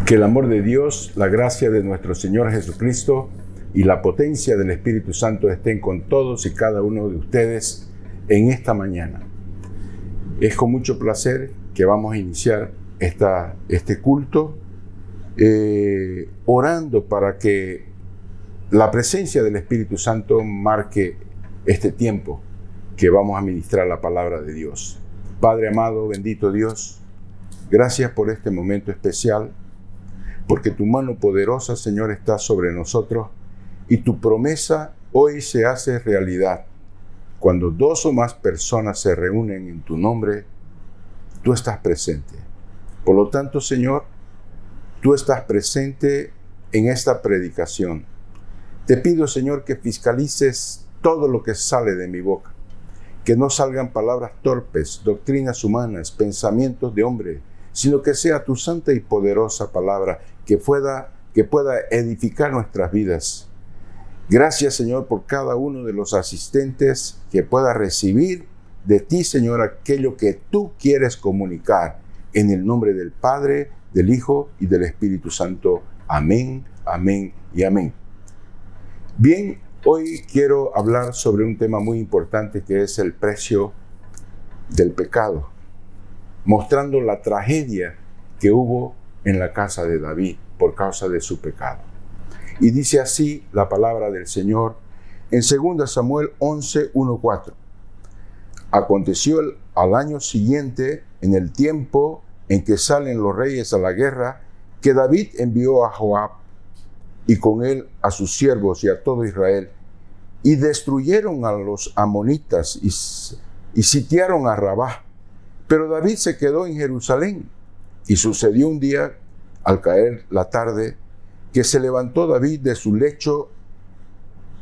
Que el amor de Dios, la gracia de nuestro Señor Jesucristo y la potencia del Espíritu Santo estén con todos y cada uno de ustedes en esta mañana. Es con mucho placer que vamos a iniciar este culto orando para que la presencia del Espíritu Santo marque este tiempo que vamos a ministrar la palabra de Dios. Padre amado, bendito Dios, gracias por este momento especial, porque tu mano poderosa, Señor, está sobre nosotros y tu promesa hoy se hace realidad. Cuando dos o más personas se reúnen en tu nombre, tú estás presente. Por lo tanto, Señor, tú estás presente en esta predicación. Te pido, Señor, que fiscalices todo lo que sale de mi boca, que no salgan palabras torpes, doctrinas humanas, pensamientos de hombre, sino que sea tu santa y poderosa palabra que pueda edificar nuestras vidas. Gracias, Señor, por cada uno de los asistentes que pueda recibir de ti, Señor, aquello que tú quieres comunicar. En el nombre del Padre, del Hijo y del Espíritu Santo. Amén, amén y amén. Bien, hoy quiero hablar sobre un tema muy importante que es el precio del pecado, mostrando la tragedia que hubo en la casa de David por causa de su pecado. Y dice así la palabra del Señor en 2 Samuel 11, 1-4. Aconteció al año siguiente, en el tiempo en que salen los reyes a la guerra, que David envió a Joab y con él a sus siervos y a todo Israel, y destruyeron a los amonitas y sitiaron a Rabá. Pero David se quedó en Jerusalén. Y sucedió un día, al caer la tarde, que se levantó David de su lecho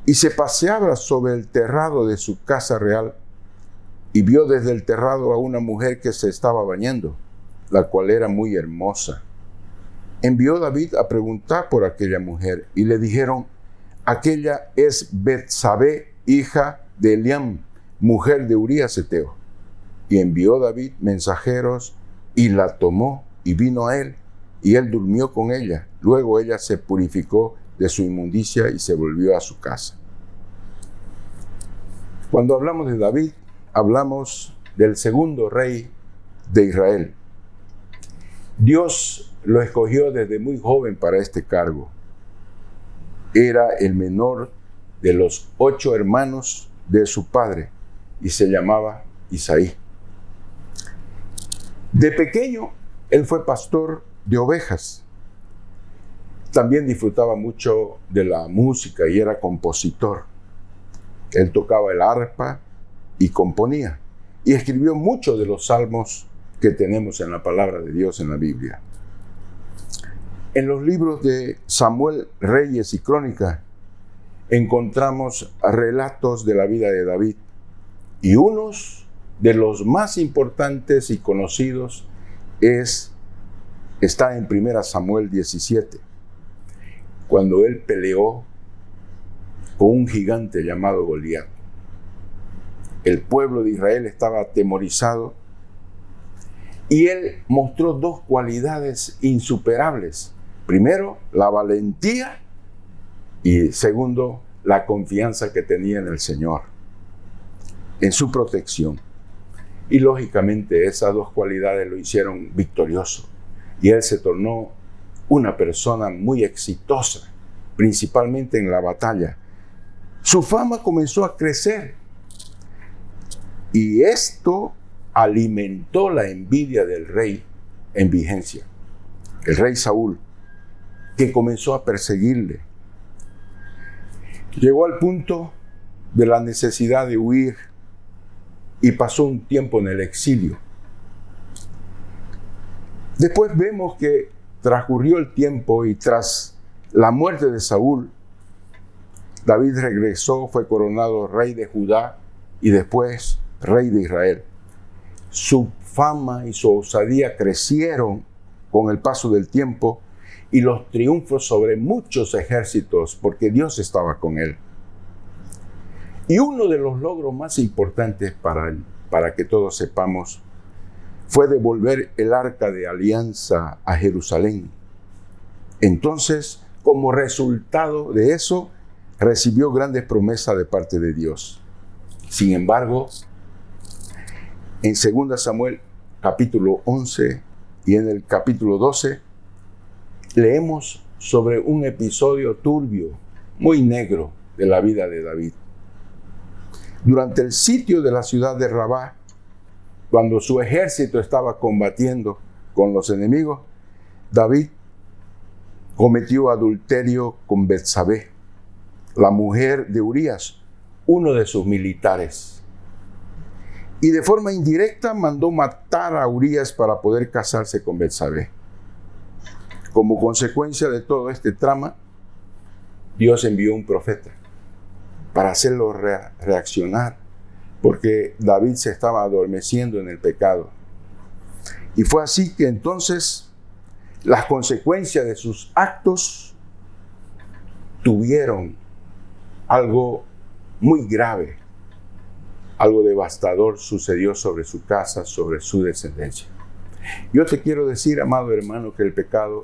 y se paseaba sobre el terrado de su casa real, y vio desde el terrado a una mujer que se estaba bañando, la cual era muy hermosa. Envió David a preguntar por aquella mujer, y le dijeron: aquella es Betsabé, hija de Eliam, mujer de Urías Heteo. Y envió David mensajeros, y la tomó, y vino a él, y él durmió con ella. Luego ella se purificó de su inmundicia y se volvió a su casa. Cuando hablamos de David, hablamos del segundo rey de Israel. Dios lo escogió desde muy joven para este cargo. Era el menor de los 8 hermanos de su padre y se llamaba Isaí. De pequeño, él fue pastor de ovejas. También disfrutaba mucho de la música y era compositor. Él tocaba el arpa y componía. Y escribió muchos de los salmos que tenemos en la palabra de Dios en la Biblia. En los libros de Samuel, Reyes y Crónicas encontramos relatos de la vida de David. Y unos de los más importantes y conocidos está en 1 Samuel 17, cuando él peleó con un gigante llamado Goliat. El pueblo de Israel estaba atemorizado y él mostró 2 cualidades insuperables. Primero, la valentía, y segundo, la confianza que tenía en el Señor, en su protección. Y lógicamente esas 2 cualidades lo hicieron victorioso. Y él se tornó una persona muy exitosa, principalmente en la batalla. Su fama comenzó a crecer. Y esto alimentó la envidia del rey en vigencia, el rey Saúl, que comenzó a perseguirle. Llegó al punto de la necesidad de huir y pasó un tiempo en el exilio. Después vemos que transcurrió el tiempo y tras la muerte de Saúl, David regresó, fue coronado rey de Judá y después rey de Israel. Su fama y su osadía crecieron con el paso del tiempo y los triunfos sobre muchos ejércitos, porque Dios estaba con él. Y uno de los logros más importantes para que todos sepamos, fue devolver el arca de alianza a Jerusalén. Entonces, como resultado de eso, recibió grandes promesas de parte de Dios. Sin embargo, en 2 Samuel capítulo 11 y en el capítulo 12, leemos sobre un episodio turbio, muy negro, de la vida de David. Durante el sitio de la ciudad de Rabá, cuando su ejército estaba combatiendo con los enemigos, David cometió adulterio con Betsabé, la mujer de Urías, uno de sus militares. Y de forma indirecta mandó matar a Urías para poder casarse con Betsabé. Como consecuencia de todo este trama, Dios envió un profeta para hacerlo reaccionar, porque David se estaba adormeciendo en el pecado. Y fue así que entonces las consecuencias de sus actos tuvieron algo muy grave, algo devastador sucedió sobre su casa, sobre su descendencia. Yo te quiero decir, amado hermano, que el pecado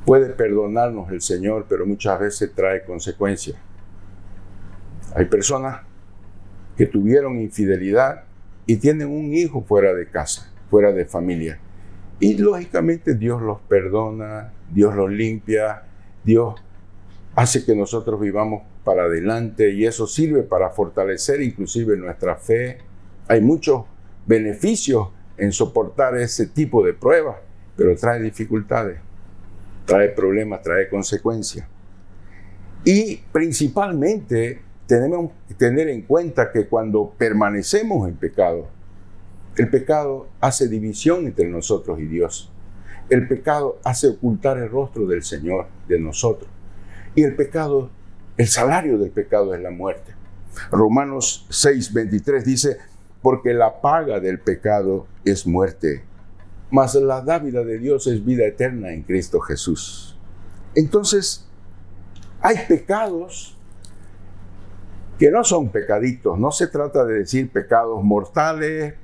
puede perdonarnos el Señor, pero muchas veces trae consecuencias. Hay personas que tuvieron infidelidad y tienen un hijo fuera de casa, fuera de familia. Y lógicamente Dios los perdona, Dios los limpia, Dios hace que nosotros vivamos para adelante y eso sirve para fortalecer inclusive nuestra fe. Hay muchos beneficios en soportar ese tipo de pruebas, pero trae dificultades, trae problemas, trae consecuencias. Y principalmente tenemos que tener en cuenta que cuando permanecemos en pecado, el pecado hace división entre nosotros y Dios. El pecado hace ocultar el rostro del Señor de nosotros. Y el pecado, el salario del pecado es la muerte. Romanos 6:23 dice, porque la paga del pecado es muerte, mas la dádiva de Dios es vida eterna en Cristo Jesús. Entonces, hay pecados que no son pecaditos. No se trata de decir pecados mortales,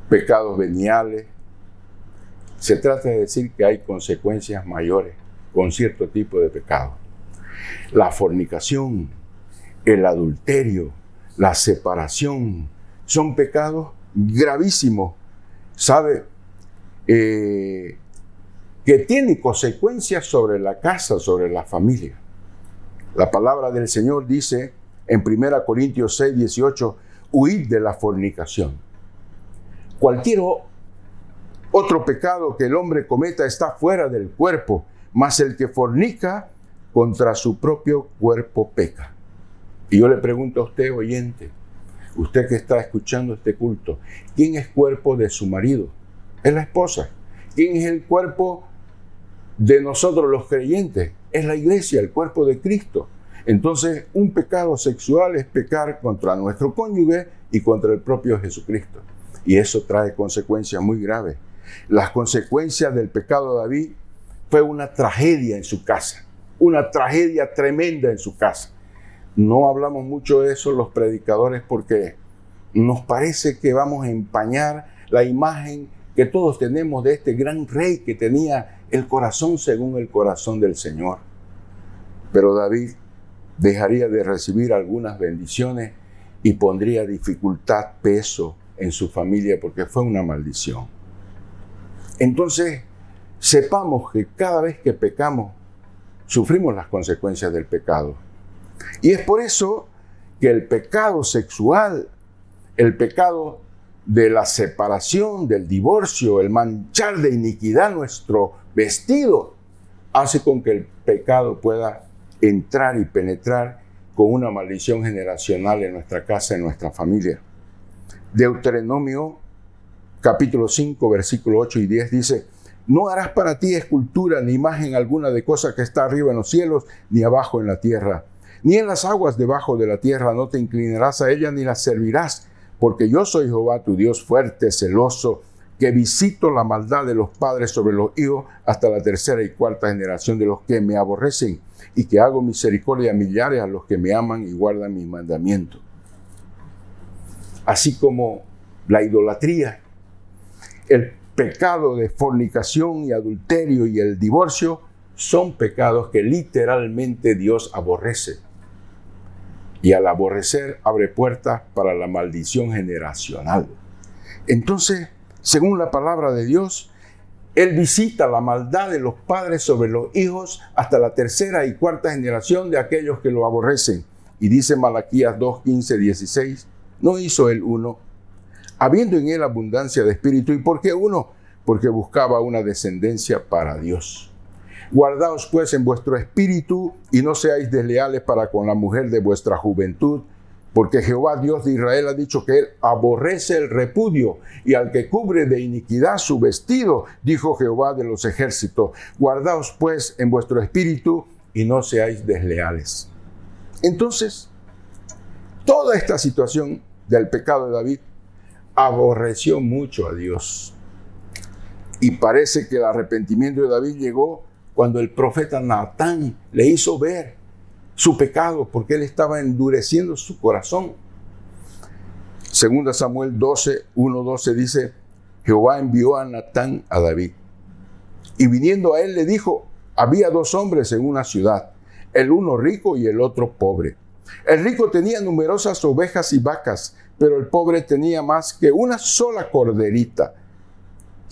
pecados veniales. Se trata de decir que hay consecuencias mayores con cierto tipo de pecado. La fornicación, el adulterio, la separación, son pecados gravísimos. ¿Sabe? Que tienen consecuencias sobre la casa, sobre la familia. La palabra del Señor dice en 1 Corintios 6:18, huid de la fornicación. Cualquier otro pecado que el hombre cometa está fuera del cuerpo, mas el que fornica contra su propio cuerpo peca. Y yo le pregunto a usted, oyente, usted que está escuchando este culto, ¿quién es cuerpo de su marido? Es la esposa. ¿Quién es el cuerpo de nosotros los creyentes? Es la iglesia, el cuerpo de Cristo. Entonces, un pecado sexual es pecar contra nuestro cónyuge y contra el propio Jesucristo. Y eso trae consecuencias muy graves. Las consecuencias del pecado de David fue una tragedia en su casa, una tragedia tremenda en su casa. No hablamos mucho de eso los predicadores porque nos parece que vamos a empañar la imagen que todos tenemos de este gran rey que tenía el corazón según el corazón del Señor. Pero David dejaría de recibir algunas bendiciones y pondría dificultad, peso en su familia porque fue una maldición. Entonces, sepamos que cada vez que pecamos, sufrimos las consecuencias del pecado. Y es por eso que el pecado sexual, el pecado de la separación, del divorcio, el manchar de iniquidad nuestro vestido, hace con que el pecado pueda entrar y penetrar con una maldición generacional en nuestra casa, en nuestra familia. Deuteronomio capítulo 5, versículo 8 y 10 dice, no harás para ti escultura ni imagen alguna de cosa que está arriba en los cielos, ni abajo en la tierra, ni en las aguas debajo de la tierra, no te inclinarás a ella ni la servirás, porque yo soy Jehová tu Dios fuerte, celoso, que visito la maldad de los padres sobre los hijos hasta la tercera y cuarta generación de los que me aborrecen, y que hago misericordia a millares a los que me aman y guardan mis mandamientos. Así como la idolatría, el pecado de fornicación y adulterio y el divorcio son pecados que literalmente Dios aborrece. Y al aborrecer abre puertas para la maldición generacional. Entonces, según la palabra de Dios, Él visita la maldad de los padres sobre los hijos hasta la tercera y cuarta generación de aquellos que lo aborrecen. Y dice Malaquías 2, 15, 16, ¿no hizo Él uno? Habiendo en Él abundancia de espíritu. ¿Y por qué uno? Porque buscaba una descendencia para Dios. Guardaos pues en vuestro espíritu y no seáis desleales para con la mujer de vuestra juventud, porque Jehová Dios de Israel ha dicho que Él aborrece el repudio y al que cubre de iniquidad su vestido, dijo Jehová de los ejércitos. Guardaos pues en vuestro espíritu y no seáis desleales. Entonces, toda esta situación del pecado de David aborreció mucho a Dios. Y parece que el arrepentimiento de David llegó cuando el profeta Natán le hizo ver su pecado, porque él estaba endureciendo su corazón. Segunda Samuel 12, 1-12 dice, Jehová envió a Natán a David. Y viniendo a él le dijo, había dos hombres en una ciudad, el uno rico y el otro pobre. El rico tenía numerosas ovejas y vacas, pero el pobre tenía más que una sola corderita,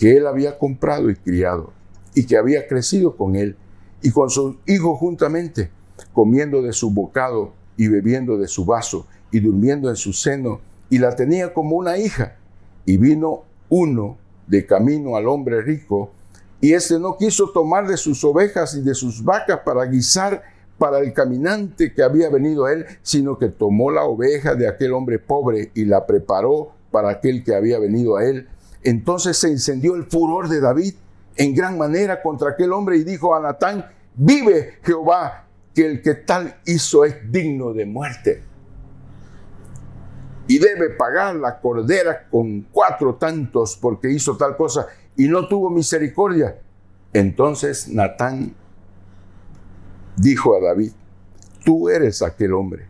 que él había comprado y criado, y que había crecido con él y con sus hijos juntamente, comiendo de su bocado y bebiendo de su vaso y durmiendo en su seno, y la tenía como una hija. Y vino uno de camino al hombre rico, y éste no quiso tomar de sus ovejas y de sus vacas para guisar para el caminante que había venido a él, sino que tomó la oveja de aquel hombre pobre y la preparó para aquel que había venido a él. Entonces se encendió el furor de David en gran manera contra aquel hombre y dijo a Natán, vive Jehová, que el que tal hizo es digno de muerte y debe pagar la cordera con 4 tantos porque hizo tal cosa y no tuvo misericordia. Entonces Natán dijo a David, tú eres aquel hombre.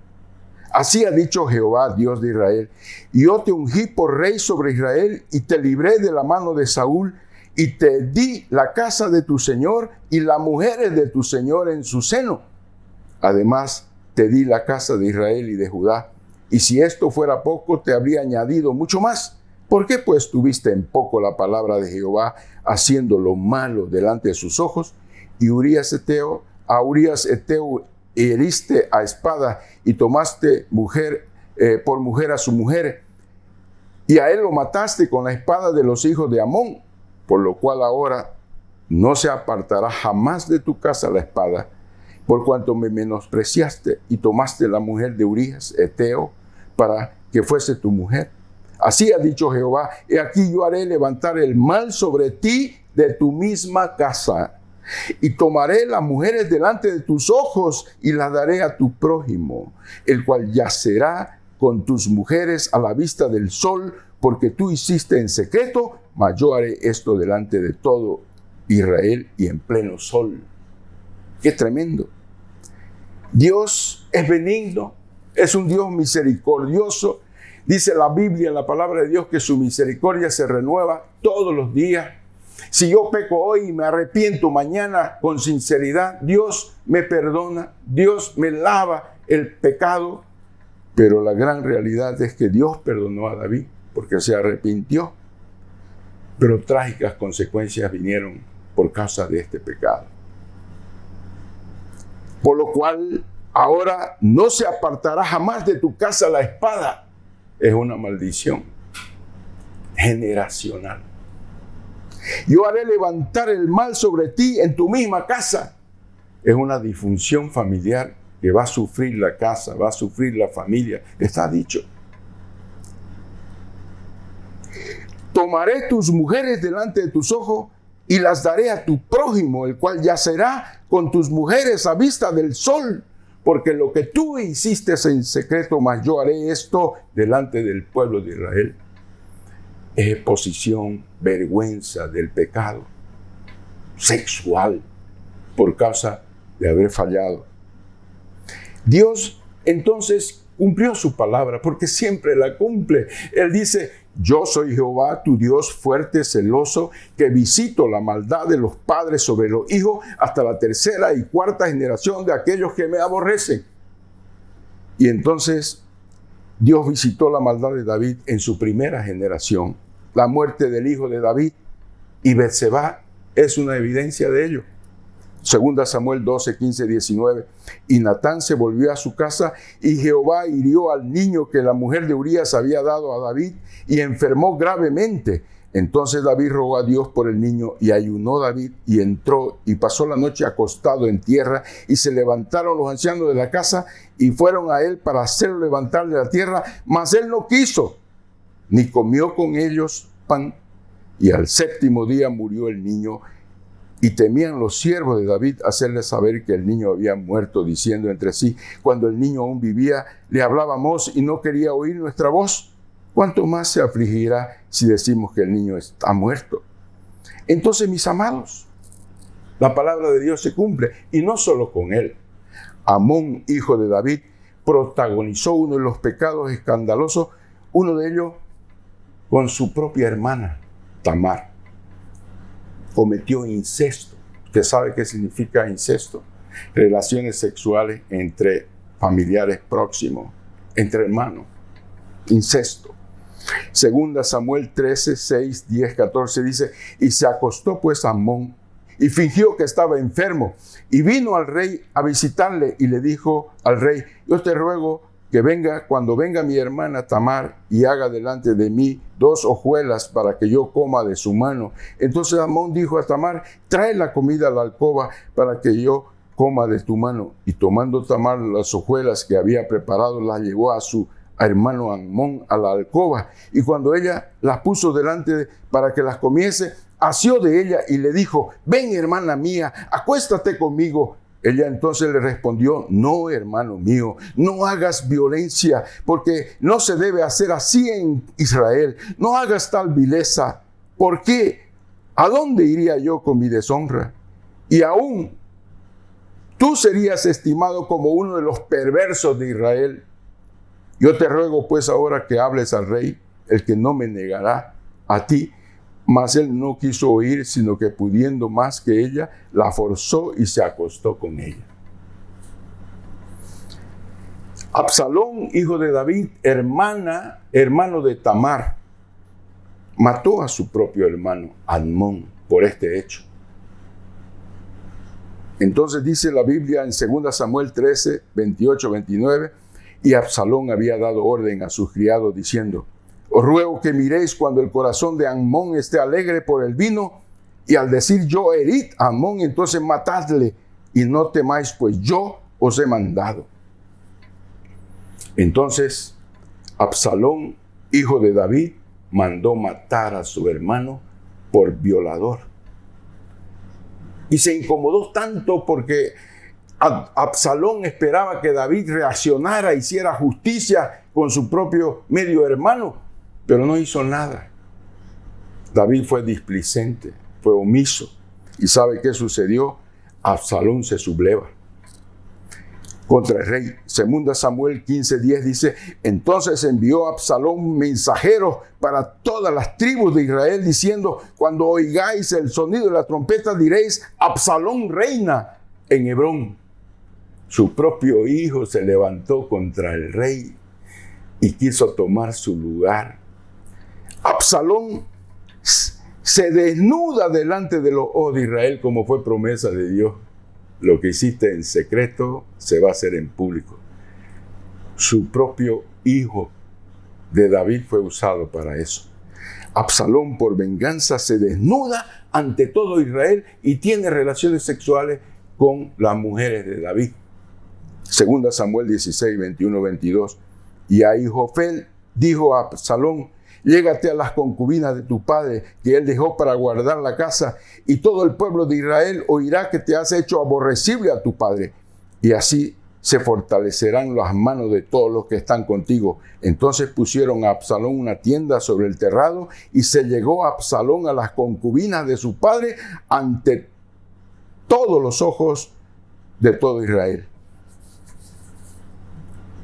Así ha dicho Jehová, Dios de Israel, y yo te ungí por rey sobre Israel y te libré de la mano de Saúl y te di la casa de tu señor y las mujeres de tu señor en su seno. Además, te di la casa de Israel y de Judá. Y si esto fuera poco, te habría añadido mucho más. ¿Por qué pues tuviste en poco la palabra de Jehová, haciendo lo malo delante de sus ojos? Y a Urías Eteo heriste a espada y tomaste por mujer a su mujer. Y a él lo mataste con la espada de los hijos de Amón. Por lo cual ahora no se apartará jamás de tu casa la espada, por cuanto me menospreciaste y tomaste la mujer de Urías Eteo para que fuese tu mujer. Así ha dicho Jehová, he aquí yo haré levantar el mal sobre ti de tu misma casa, y tomaré las mujeres delante de tus ojos y las daré a tu prójimo, el cual yacerá con tus mujeres a la vista del sol, porque tú hiciste en secreto, mas yo haré esto delante de todo Israel y en pleno sol. ¡Qué tremendo! Dios es benigno, es un Dios misericordioso. Dice la Biblia, en la palabra de Dios, que su misericordia se renueva todos los días. Si yo peco hoy y me arrepiento mañana con sinceridad, Dios me perdona, Dios me lava el pecado. Pero la gran realidad es que Dios perdonó a David porque se arrepintió. Pero trágicas consecuencias vinieron por causa de este pecado. Por lo cual, ahora no se apartará jamás de tu casa la espada. Es una maldición generacional. Yo haré levantar el mal sobre ti en tu misma casa. Es una disfunción familiar que va a sufrir la casa, va a sufrir la familia. Está dicho. Tomaré tus mujeres delante de tus ojos y las daré a tu prójimo, el cual yacerá con tus mujeres a vista del sol. Porque lo que tú hiciste en secreto, mas yo haré esto delante del pueblo de Israel. Es exposición, vergüenza del pecado sexual por causa de haber fallado. Dios entonces cumplió su palabra, porque siempre la cumple. Él dice: yo soy Jehová, tu Dios fuerte, celoso, que visito la maldad de los padres sobre los hijos hasta la tercera y cuarta generación de aquellos que me aborrecen. Y entonces Dios visitó la maldad de David en su primera generación. La muerte del hijo de David y Betsabé es una evidencia de ello. Segunda Samuel 12, 15, 19. Y Natán se volvió a su casa, y Jehová hirió al niño que la mujer de Urías había dado a David, y enfermó gravemente. Entonces David rogó a Dios por el niño, y ayunó David, y entró, y pasó la noche acostado en tierra, y se levantaron los ancianos de la casa, y fueron a él para hacerlo levantar de la tierra, mas él no quiso, ni comió con ellos pan. Y al séptimo día murió el niño, y temían los siervos de David hacerle saber que el niño había muerto, diciendo entre sí: cuando el niño aún vivía, le hablábamos y no quería oír nuestra voz. ¿Cuánto más se afligirá si decimos que el niño está muerto? Entonces, mis amados, la palabra de Dios se cumple, y no solo con él. Amón, hijo de David, protagonizó uno de los pecados escandalosos, uno de ellos con su propia hermana, Tamar. Cometió incesto. ¿Usted sabe qué significa incesto? Relaciones sexuales entre familiares próximos, entre hermanos. Incesto. Segunda Samuel 13, 6, 10, 14 dice: y se acostó pues Amón y fingió que estaba enfermo, y vino al rey a visitarle, y le dijo al rey: yo te ruego que venga, cuando venga mi hermana Tamar, y haga delante de mí 2 hojuelas para que yo coma de su mano. Entonces Amón dijo a Tamar: trae la comida a la alcoba para que yo coma de tu mano. Y tomando Tamar las hojuelas que había preparado, las llevó a su hermano Amón a la alcoba. Y cuando ella las puso delante para que las comiese, asió de ella y le dijo: ven, hermana mía, acuéstate conmigo. Ella entonces le respondió: no, hermano mío, no hagas violencia, porque no se debe hacer así en Israel. No hagas tal vileza. ¿Por qué? ¿A dónde iría yo con mi deshonra? Y aún tú serías estimado como uno de los perversos de Israel. Yo te ruego pues ahora que hables al rey, el que no me negará a ti. Mas él no quiso oír, sino que pudiendo más que ella, la forzó y se acostó con ella. Absalón, hijo de David, hermano de Tamar, mató a su propio hermano Amón por este hecho. Entonces dice la Biblia en 2 Samuel 13, 28, 29, y Absalón había dado orden a sus criados diciendo: os ruego que miréis cuando el corazón de Amón esté alegre por el vino, y al decir yo herid a Amón, entonces matadle, y no temáis, pues yo os he mandado. Entonces Absalón, hijo de David, mandó matar a su hermano por violador. Y se incomodó tanto porque Absalón esperaba que David reaccionara, hiciera justicia con su propio medio hermano, pero no hizo nada. David fue displicente, fue omiso. ¿Y sabe qué sucedió? Absalón se subleva contra el rey. 2 Samuel 15:10 dice: entonces envió Absalón mensajeros para todas las tribus de Israel, diciendo: cuando oigáis el sonido de la trompeta, diréis: Absalón reina en Hebrón. Su propio hijo se levantó contra el rey y quiso tomar su lugar. Absalón se desnuda delante de los ojos de Israel, como fue promesa de Dios. Lo que hiciste en secreto se va a hacer en público. Su propio hijo de David fue usado para eso. Absalón, por venganza, se desnuda ante todo Israel y tiene relaciones sexuales con las mujeres de David. 2 Samuel 16, 21, 22. Y Ahijofel dijo a Absalón: llégate a las concubinas de tu padre, que él dejó para guardar la casa, y todo el pueblo de Israel oirá que te has hecho aborrecible a tu padre. Y así se fortalecerán las manos de todos los que están contigo. Entonces pusieron a Absalón una tienda sobre el terrado, y se llegó Absalón a las concubinas de su padre ante todos los ojos de todo Israel.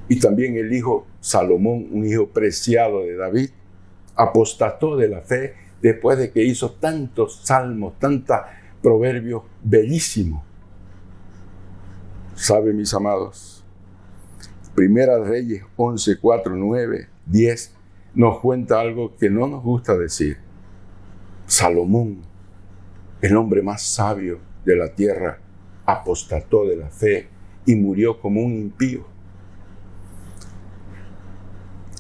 Y también el hijo Salomón, un hijo preciado de David, apostató de la fe después de que hizo tantos salmos, tantos proverbios bellísimos. ¿Sabe, mis amados? Primera de Reyes 11, 4, 9, 10 nos cuenta algo que no nos gusta decir. Salomón, el hombre más sabio de la tierra, apostató de la fe y murió como un impío.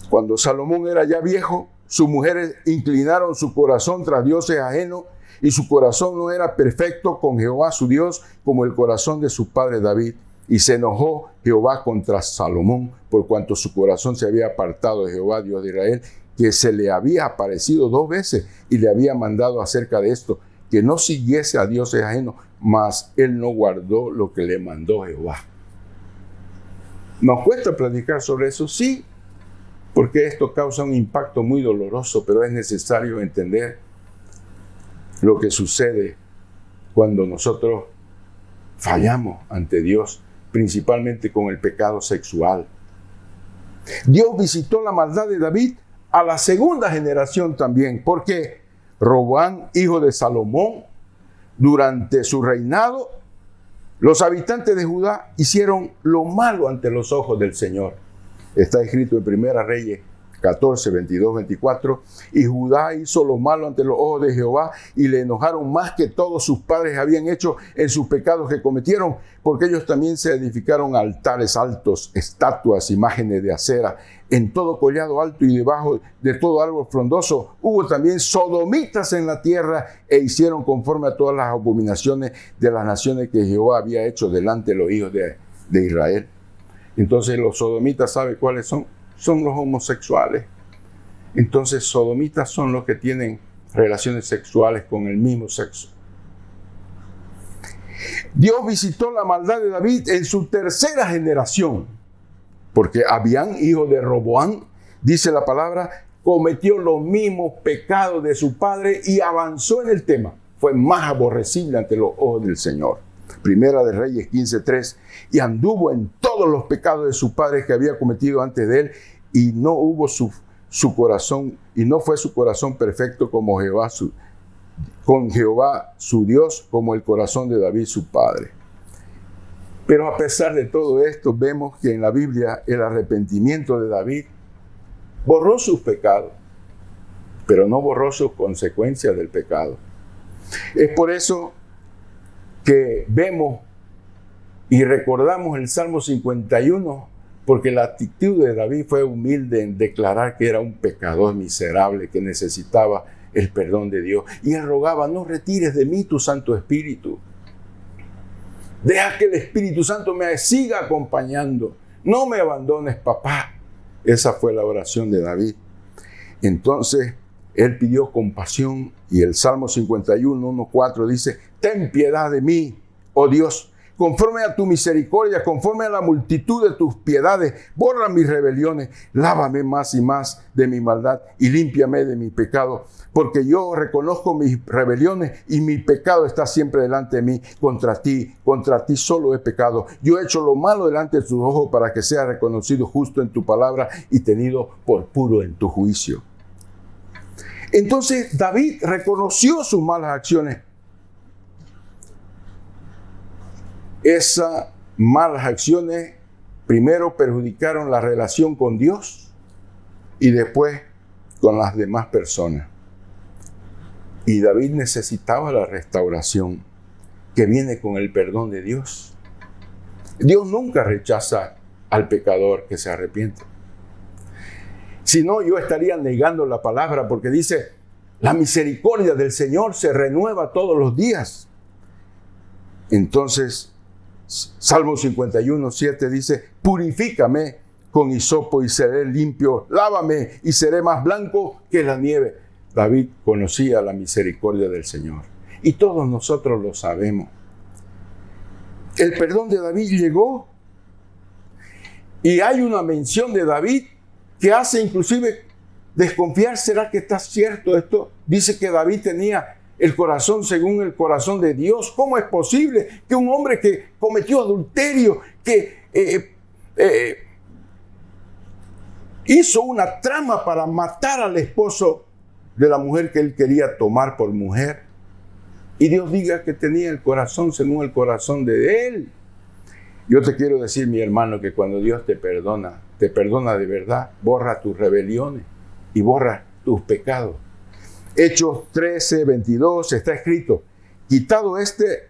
Cuando Salomón era ya viejo, sus mujeres inclinaron su corazón tras dioses ajenos y su corazón no era perfecto con Jehová su Dios como el corazón de su padre David. Y se enojó Jehová contra Salomón por cuanto su corazón se había apartado de Jehová, Dios de Israel, que se le había aparecido 2 veces y le había mandado acerca de esto, que no siguiese a dioses ajenos, mas él no guardó lo que le mandó Jehová. ¿Nos cuesta platicar sobre eso? Sí, porque esto causa un impacto muy doloroso, pero es necesario entender lo que sucede cuando nosotros fallamos ante Dios, principalmente con el pecado sexual. Dios visitó la maldad de David a la segunda generación también, porque Roboam, hijo de Salomón, durante su reinado, los habitantes de Judá hicieron lo malo ante los ojos del Señor. Está escrito en Primera Reyes 14, 22, 24. Y Judá hizo lo malo ante los ojos de Jehová y le enojaron más que todos sus padres habían hecho en sus pecados que cometieron, porque ellos también se edificaron altares altos, estatuas, imágenes de acera, en todo collado alto y debajo de todo árbol frondoso. Hubo también sodomitas en la tierra e hicieron conforme a todas las abominaciones de las naciones que Jehová había hecho delante de los hijos de Israel. Entonces los sodomitas, ¿sabe cuáles son? Son los homosexuales. Entonces sodomitas son los que tienen relaciones sexuales con el mismo sexo. Dios visitó la maldad de David en su tercera generación, porque Abián, hijo de Roboam, dice la palabra, cometió los mismos pecados de su padre y avanzó en el tema. Fue más aborrecible ante los ojos del Señor. Primera de Reyes 15:3, y anduvo en todos los pecados de su padre que había cometido antes de él, y no hubo su corazón, y no fue su corazón perfecto como con Jehová su Dios, como el corazón de David su padre. Pero a pesar de todo esto, vemos que en la Biblia el arrepentimiento de David borró sus pecados, pero no borró sus consecuencias del pecado. Es por eso que vemos y recordamos el Salmo 51, porque la actitud de David fue humilde en declarar que era un pecador miserable, que necesitaba el perdón de Dios. Y él rogaba, no retires de mí tu Santo Espíritu. Deja que el Espíritu Santo me siga acompañando. No me abandones, papá. Esa fue la oración de David. Entonces, él pidió compasión y el Salmo 51, 1:4 dice, ten piedad de mí, oh Dios, conforme a tu misericordia, conforme a la multitud de tus piedades, borra mis rebeliones, lávame más y más de mi maldad y límpiame de mi pecado, porque yo reconozco mis rebeliones y mi pecado está siempre delante de mí. Contra ti solo he pecado. Yo he hecho lo malo delante de tus ojos para que sea reconocido justo en tu palabra y tenido por puro en tu juicio. Entonces David reconoció sus malas acciones. Esas malas acciones primero perjudicaron la relación con Dios y después con las demás personas. Y David necesitaba la restauración que viene con el perdón de Dios. Dios nunca rechaza al pecador que se arrepiente. Si no, yo estaría negando la palabra, porque dice, la misericordia del Señor se renueva todos los días. Entonces, Salmo 51:7 dice, purifícame con hisopo y seré limpio, lávame y seré más blanco que la nieve. David conocía la misericordia del Señor y todos nosotros lo sabemos. El perdón de David llegó y hay una mención de David que hace inclusive desconfiar, ¿será que está cierto esto? Dice que David tenía el corazón según el corazón de Dios. ¿Cómo es posible que un hombre que cometió adulterio, que hizo una trama para matar al esposo de la mujer que él quería tomar por mujer. Y Dios diga que tenía el corazón según el corazón de él. Yo te quiero decir, mi hermano, que cuando Dios te perdona de verdad, borra tus rebeliones y borra tus pecados. Hechos 13:22 está escrito: quitado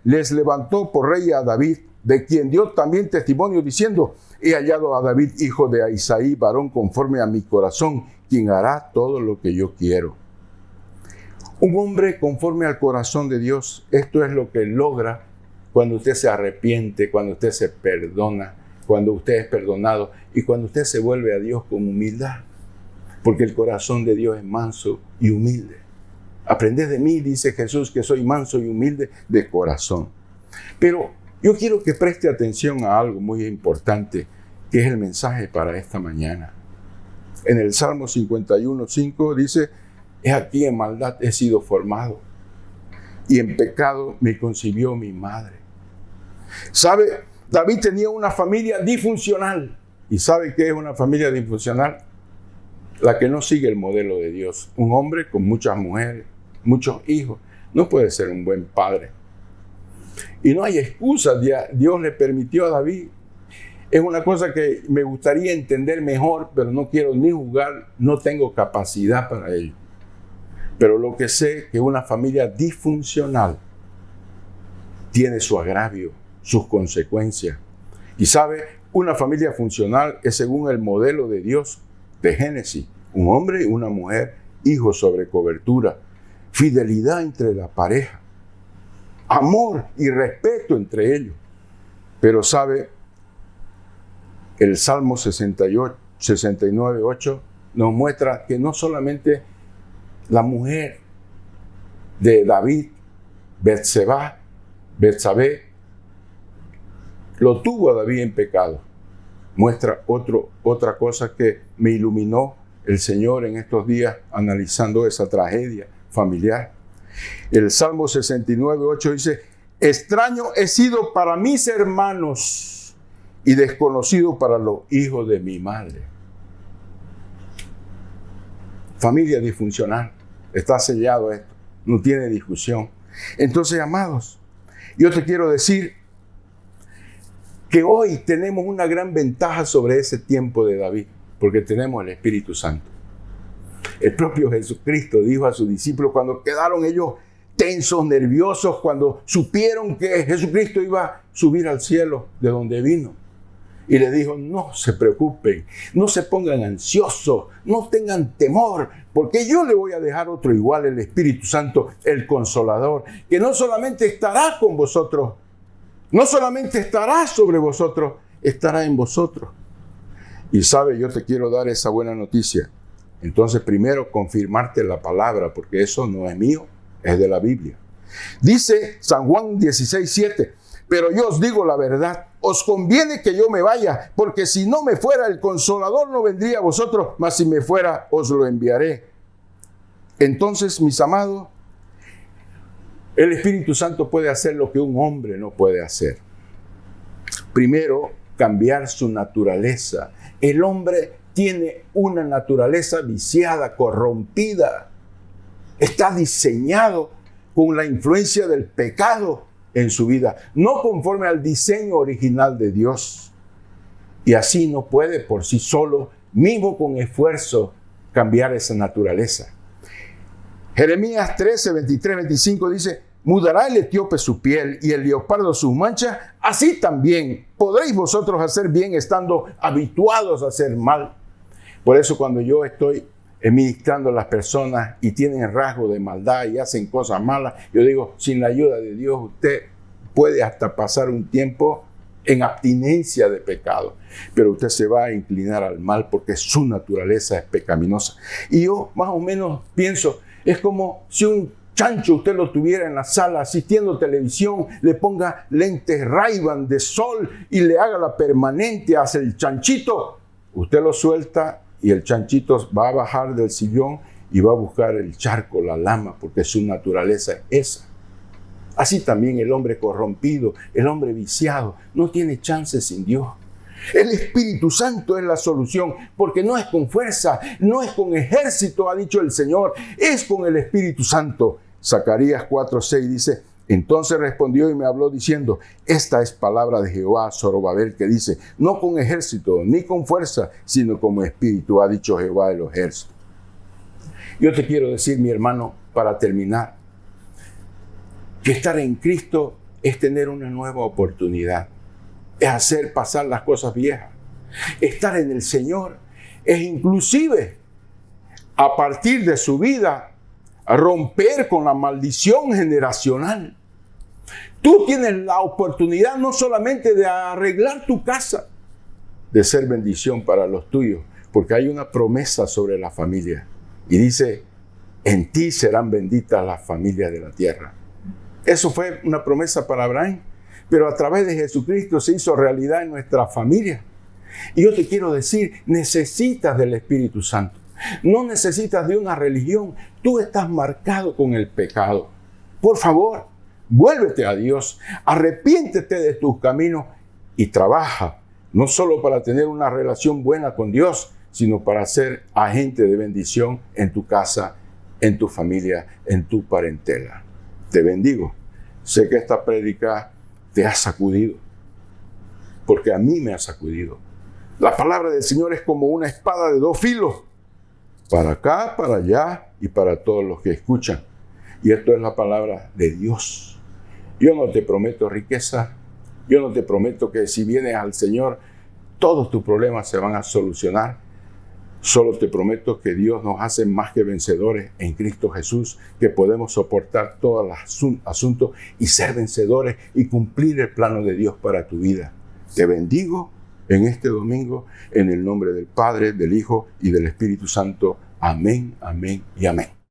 les levantó por rey a David, de quien dio también testimonio diciendo: he hallado a David, hijo de Isaí, varón conforme a mi corazón, quien hará todo lo que yo quiero. Un hombre conforme al corazón de Dios, esto es lo que logra cuando usted se arrepiente, cuando usted se perdona, cuando usted es perdonado y cuando usted se vuelve a Dios con humildad. Porque el corazón de Dios es manso y humilde. Aprended de mí, dice Jesús, que soy manso y humilde de corazón. Pero yo quiero que preste atención a algo muy importante, que es el mensaje para esta mañana. En el Salmo 51:5 dice: he aquí en maldad he sido formado, y en pecado me concibió mi madre. ¿Sabe? David tenía una familia disfuncional. ¿Y sabe qué es una familia disfuncional? La que no sigue el modelo de Dios. Un hombre con muchas mujeres, muchos hijos, no puede ser un buen padre. Y no hay excusa. Dios le permitió a David. Es una cosa que me gustaría entender mejor, pero no quiero ni juzgar, no tengo capacidad para ello. Pero lo que sé es que una familia disfuncional tiene su agravio, sus consecuencias. Y sabe, una familia funcional es según el modelo de Dios de Génesis: un hombre y una mujer, hijos sobre cobertura, fidelidad entre la pareja, amor y respeto entre ellos. Pero sabe, el Salmo 69:8 nos muestra que no solamente la mujer de David, Betsabé, lo tuvo a David en pecado. Muestra otra cosa que me iluminó el Señor en estos días analizando esa tragedia familiar. El Salmo 69:8 dice: extraño he sido para mis hermanos y desconocido para los hijos de mi madre. Familia disfuncional. Está sellado esto. No tiene discusión. Entonces, amados, yo te quiero decir que hoy tenemos una gran ventaja sobre ese tiempo de David, porque tenemos el Espíritu Santo. El propio Jesucristo dijo a sus discípulos cuando quedaron ellos tensos, nerviosos, cuando supieron que Jesucristo iba a subir al cielo de donde vino. Y le dijo: no se preocupen, no se pongan ansiosos, no tengan temor, porque yo le voy a dejar otro igual, el Espíritu Santo, el Consolador, que no solamente estará con vosotros, no solamente estará sobre vosotros, estará en vosotros. Y sabe, yo te quiero dar esa buena noticia. Entonces, primero, confirmarte la palabra, porque eso no es mío, es de la Biblia. Dice San Juan 16:7, pero yo os digo la verdad, os conviene que yo me vaya, porque si no me fuera, el Consolador no vendría a vosotros, mas si me fuera, os lo enviaré. Entonces, mis amados, el Espíritu Santo puede hacer lo que un hombre no puede hacer. Primero, cambiar su naturaleza. El hombre tiene una naturaleza viciada, corrompida. Está diseñado con la influencia del pecado en su vida, no conforme al diseño original de Dios. Y así no puede por sí solo, mismo con esfuerzo, cambiar esa naturaleza. Jeremías 13, 23, 25 dice: mudará el etíope su piel y el leopardo sus manchas, así también podréis vosotros hacer bien estando habituados a hacer mal. Por eso cuando yo estoy ministrando a las personas y tienen rasgo de maldad y hacen cosas malas, yo digo, sin la ayuda de Dios usted puede hasta pasar un tiempo en abstinencia de pecado, pero usted se va a inclinar al mal porque su naturaleza es pecaminosa. Y yo más o menos pienso, es como si un chancho usted lo tuviera en la sala asistiendo a televisión, le ponga lentes Ray-Ban de sol y le haga la permanente hacia el chanchito. Usted lo suelta y el chanchito va a bajar del sillón y va a buscar el charco, la lama, porque su naturaleza es esa. Así también el hombre corrompido, el hombre viciado, no tiene chance sin Dios. El Espíritu Santo es la solución, porque no es con fuerza, no es con ejército, ha dicho el Señor, es con el Espíritu Santo. Zacarías 4:6 dice: entonces respondió y me habló diciendo: esta es palabra de Jehová a Zorobabel, que dice: no con ejército ni con fuerza, sino con espíritu, ha dicho Jehová de los ejércitos. Yo te quiero decir, mi hermano, para terminar, que estar en Cristo es tener una nueva oportunidad, es hacer pasar las cosas viejas. Estar en el Señor es inclusive, a partir de su vida, a romper con la maldición generacional. Tú tienes la oportunidad no solamente de arreglar tu casa, de ser bendición para los tuyos, porque hay una promesa sobre la familia. Y dice: en ti serán benditas las familias de la tierra. Eso fue una promesa para Abraham, pero a través de Jesucristo se hizo realidad en nuestra familia. Y yo te quiero decir, necesitas del Espíritu Santo. No necesitas de una religión. Tú estás marcado con el pecado. Por favor, vuélvete a Dios, arrepiéntete de tus caminos y trabaja, no solo para tener una relación buena con Dios, sino para ser agente de bendición en tu casa, en tu familia, en tu parentela. Te bendigo. Sé que esta prédica te ha sacudido, porque a mí me ha sacudido. La palabra del Señor es como una espada de dos filos, para acá, para allá y para todos los que escuchan. Y esto es la palabra de Dios. Yo no te prometo riqueza, yo no te prometo que si vienes al Señor, todos tus problemas se van a solucionar. Solo te prometo que Dios nos hace más que vencedores en Cristo Jesús, que podemos soportar todos los asuntos y ser vencedores y cumplir el plano de Dios para tu vida. Te bendigo en este domingo, en el nombre del Padre, del Hijo y del Espíritu Santo. Amén, amén y amén.